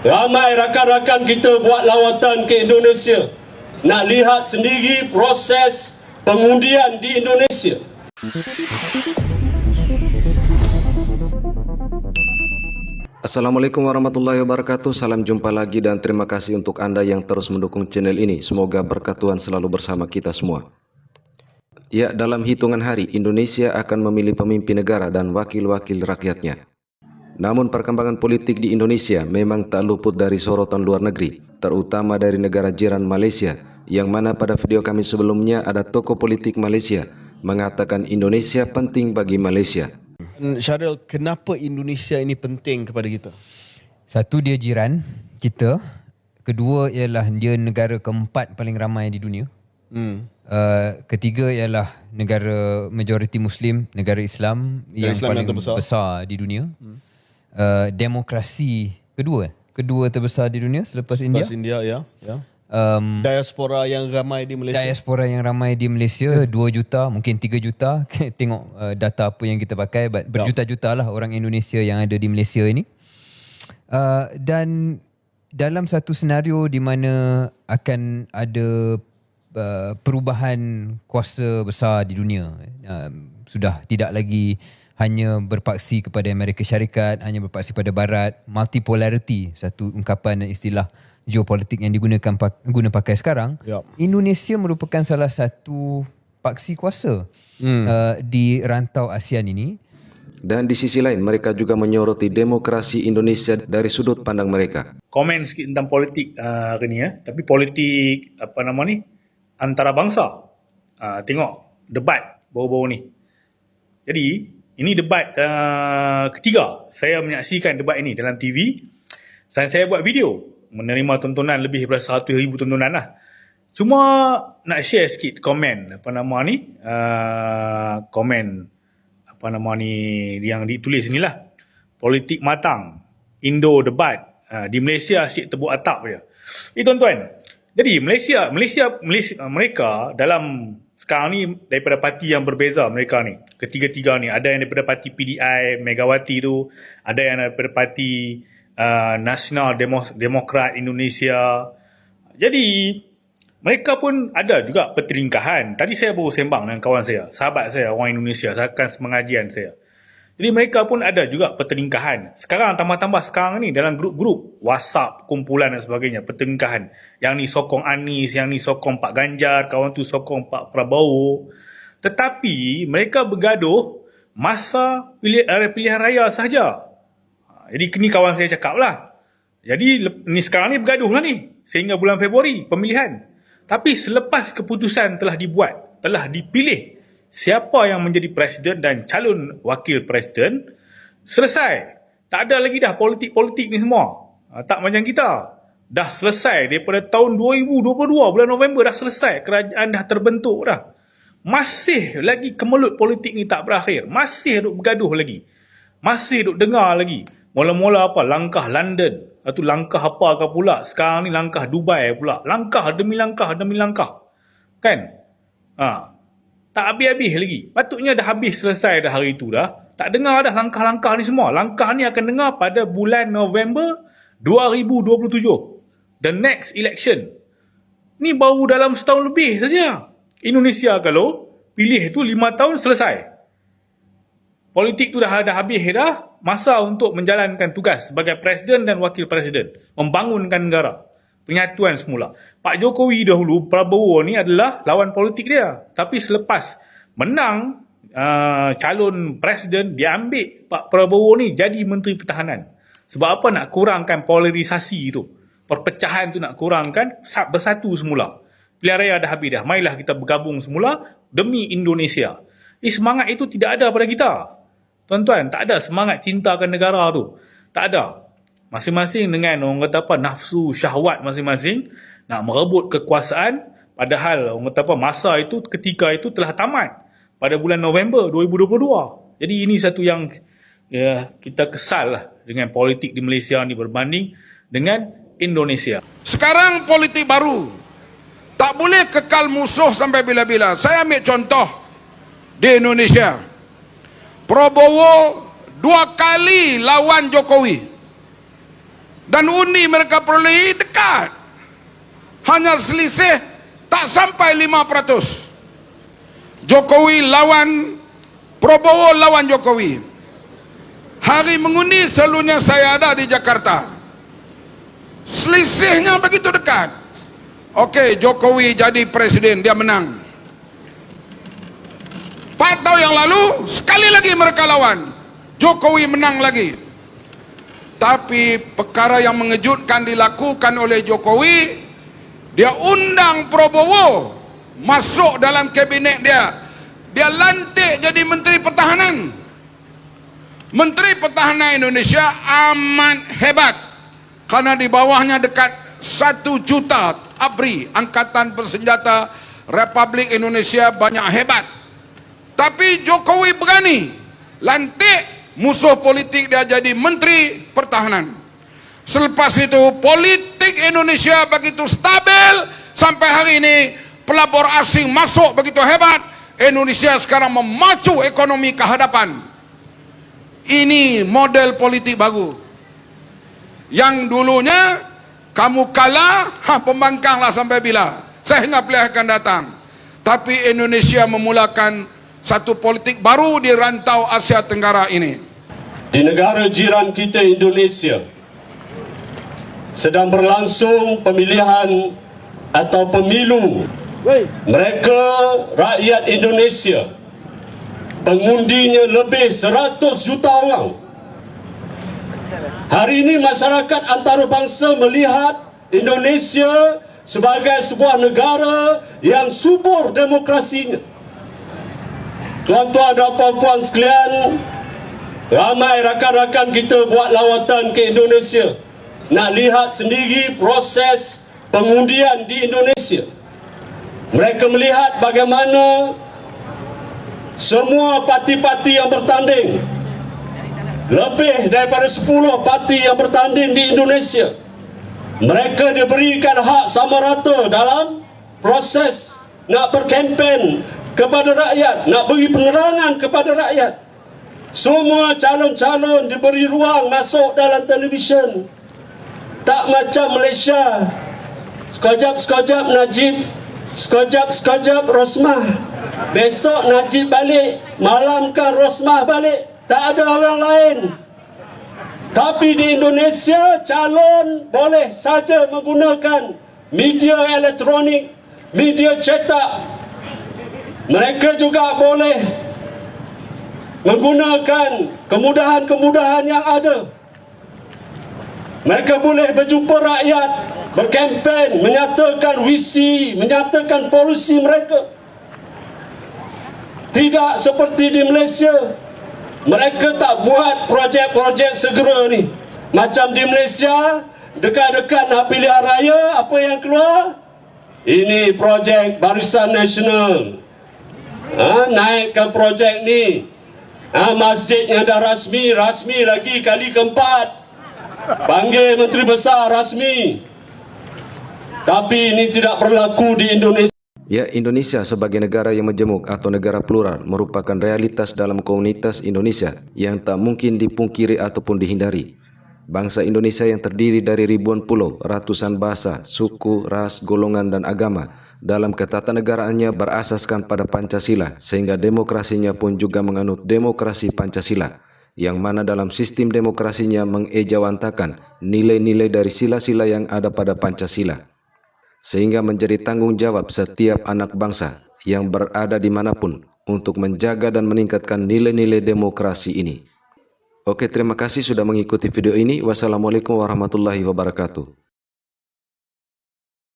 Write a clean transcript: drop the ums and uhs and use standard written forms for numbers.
Ramai rakan-rakan kita buat lawatan ke Indonesia, nak lihat sendiri proses pengundian di Indonesia. Assalamualaikum warahmatullahi wabarakatuh. Salam jumpa lagi dan terima kasih untuk Anda yang terus mendukung channel ini. Semoga berkat Tuhan selalu bersama kita semua. Ya, dalam hitungan hari Indonesia akan memilih pemimpin negara dan wakil-wakil rakyatnya. Namun perkembangan politik di Indonesia memang tak luput dari sorotan luar negeri, terutama dari negara jiran Malaysia, yang mana pada video kami sebelumnya ada tokoh politik Malaysia mengatakan Indonesia penting bagi Malaysia. Syahril, kenapa Indonesia ini penting kepada kita? Satu, dia jiran kita. Kedua ialah dia negara keempat paling ramai di dunia. Ketiga ialah negara majoriti Muslim, negara Islam yang Islam paling yang besar di dunia. Demokrasi kedua terbesar di dunia selepas India. Selepas India, ya. Diaspora yang ramai di Malaysia. Diaspora yang ramai di Malaysia 2 juta, mungkin 3 juta. Tengok data apa yang kita pakai. Berjuta-juta lah orang Indonesia yang ada di Malaysia ini. Dan dalam satu senario di mana akan ada perubahan kuasa besar di dunia, sudah tidak lagi hanya berpaksi kepada Amerika Syarikat, hanya berpaksi pada Barat, multipolarity, satu ungkapan dan istilah geopolitik yang guna pakai sekarang. Indonesia merupakan salah satu paksi kuasa di rantau ASEAN ini. Dan di sisi lain mereka juga menyoroti demokrasi Indonesia dari sudut pandang mereka. Komen sikit tentang politik hari ni tapi politik antarabangsa. Tengok debat baru-baru ni. Jadi ini debat ketiga saya menyaksikan debat ini dalam TV. Saya buat video, menerima tontonan lebih daripada 100,000 tontonan lah. Cuma nak share sikit komen yang ditulis ni lah. Politik matang, Indo debat, di Malaysia asyik tepuk atap je. Tuan-tuan, jadi mereka dalam sekarang ni daripada parti yang berbeza mereka ni. Ketiga-tiga ni, ada yang daripada parti PDI, Megawati tu, ada yang daripada parti Nasional Demokrat Indonesia. Jadi mereka pun ada juga pertelingkahan. Tadi saya baru sembang dengan kawan saya, sahabat saya orang Indonesia, rakan semengajian saya. Jadi mereka pun ada juga pertelingkahan. Sekarang tambah-tambah sekarang ni dalam grup-grup WhatsApp, kumpulan dan sebagainya, pertelingkahan. Yang ni sokong Anies, yang ni sokong Pak Ganjar, kawan tu sokong Pak Prabowo. Tetapi mereka bergaduh masa pilihan raya sahaja. Jadi ni kawan saya cakap lah. Jadi ni sekarang ni bergaduh lah ni sehingga bulan Februari pemilihan. Tapi selepas keputusan telah dibuat, telah dipilih siapa yang menjadi presiden dan calon wakil presiden, selesai. Tak ada lagi dah politik-politik ni semua. Tak macam kita. Dah selesai daripada tahun 2022 bulan November dah selesai. Kerajaan dah terbentuk dah. Masih lagi kemelut politik ni tak berakhir. Masih duk bergaduh lagi. Masih duk dengar lagi. Mula-mula apa? Langkah London. Lepas tu langkah apa ke pula? Sekarang ni langkah Dubai pula. Langkah demi langkah demi langkah. Kan? Tak habis-habis lagi. Patutnya dah habis selesai dah hari itu dah. Tak dengar dah langkah-langkah ni semua. Langkah ni akan dengar pada bulan November 2027. The next election. Ni baru dalam setahun lebih saja. Indonesia kalau pilih tu 5 tahun selesai. Politik tu dah habis dah. Masa untuk menjalankan tugas sebagai presiden dan wakil presiden. Membangunkan negara. Penyatuan semula. Pak Jokowi dahulu, Prabowo ni adalah lawan politik dia. Tapi selepas menang calon presiden, dia ambil Pak Prabowo ni jadi Menteri Pertahanan. Sebab apa? Nak kurangkan polarisasi tu. Perpecahan tu nak kurangkan, bersatu semula. Pilihan raya dah habis dah. Marilah kita bergabung semula demi Indonesia. Semangat itu tidak ada pada kita. Tuan-tuan, tak ada semangat cintakan negara tu. Tak ada. Masing-masing dengan orang kata apa, nafsu syahwat masing-masing nak merebut kekuasaan, padahal orang kata apa, masa itu ketika itu telah tamat pada bulan November 2022. Jadi ini satu yang kita kesal lah dengan politik di Malaysia ni berbanding dengan Indonesia. Sekarang politik baru tak boleh kekal musuh sampai bila-bila. Saya ambil contoh di Indonesia. Prabowo 2 kali lawan Jokowi. Dan undi mereka perolehi dekat. Hanya selisih tak sampai 5%. Jokowi lawan Prabowo lawan Jokowi. Hari mengundi selalunya saya ada di Jakarta. Selisihnya begitu dekat. Okey, Jokowi jadi presiden, dia menang. 4 tahun yang lalu sekali lagi mereka lawan, Jokowi menang lagi. Tapi perkara yang mengejutkan dilakukan oleh Jokowi, dia undang Prabowo masuk dalam kabinet dia. Dia lantik jadi Menteri Pertahanan. Menteri Pertahanan Indonesia amat hebat, karena di bawahnya dekat 1 juta ABRI, Angkatan Bersenjata Republik Indonesia, banyak hebat. Tapi Jokowi berani lantik musuh politik dia jadi Menteri Pertahanan. Selepas itu politik Indonesia begitu stabil sampai hari ini, pelabur asing masuk begitu hebat. Indonesia sekarang memacu ekonomi ke hadapan. Ini model politik baru. Yang dulunya kamu kalah, pembangkanglah sampai bila? Sehingga pilihan akan datang. Tapi Indonesia memulakan satu politik baru di rantau Asia Tenggara ini. Di negara jiran kita Indonesia sedang berlangsung pemilihan atau pemilu. Mereka, rakyat Indonesia, pengundinya lebih 100 juta orang. Hari ini masyarakat antarabangsa melihat Indonesia sebagai sebuah negara yang subur demokrasinya. Tuan-tuan dan puan-puan sekalian, ramai rakan-rakan kita buat lawatan ke Indonesia, nak lihat sendiri proses pengundian di Indonesia. Mereka melihat bagaimana semua parti-parti yang bertanding, lebih daripada 10 parti yang bertanding di Indonesia, mereka diberikan hak sama rata dalam proses nak berkempen kepada rakyat, nak beri penerangan kepada rakyat. Semua calon-calon diberi ruang masuk dalam televisyen. Tak macam Malaysia, sekejap-sekejap Najib, sekejap-sekejap Rosmah, besok Najib balik, malamkan Rosmah balik, tak ada orang lain. Tapi di Indonesia, calon boleh saja menggunakan media elektronik, media cetak. Mereka juga boleh menggunakan kemudahan-kemudahan yang ada. Mereka boleh berjumpa rakyat, berkempen, menyatakan visi, menyatakan polisi mereka. Tidak seperti di Malaysia. Mereka tak buat projek-projek segera ni. Macam di Malaysia, dekat-dekat nak pilihan raya, apa yang keluar? Ini projek Barisan Nasional. Naikkan projek ni. Masjidnya dah rasmi lagi kali keempat. Panggil Menteri Besar rasmi. Tapi ini tidak berlaku di Indonesia. Ya, Indonesia sebagai negara yang majemuk atau negara plural merupakan realitas dalam komunitas Indonesia yang tak mungkin dipungkiri ataupun dihindari. Bangsa Indonesia yang terdiri dari ribuan pulau, ratusan bahasa, suku, ras, golongan dan agama dalam ketatanegaraannya berasaskan pada Pancasila, sehingga demokrasinya pun juga menganut demokrasi Pancasila, yang mana dalam sistem demokrasinya mengejawantakan nilai-nilai dari sila-sila yang ada pada Pancasila, sehingga menjadi tanggung jawab setiap anak bangsa yang berada dimanapun untuk menjaga dan meningkatkan nilai-nilai demokrasi ini. Oke, terima kasih sudah mengikuti video ini. Wassalamualaikum warahmatullahi wabarakatuh.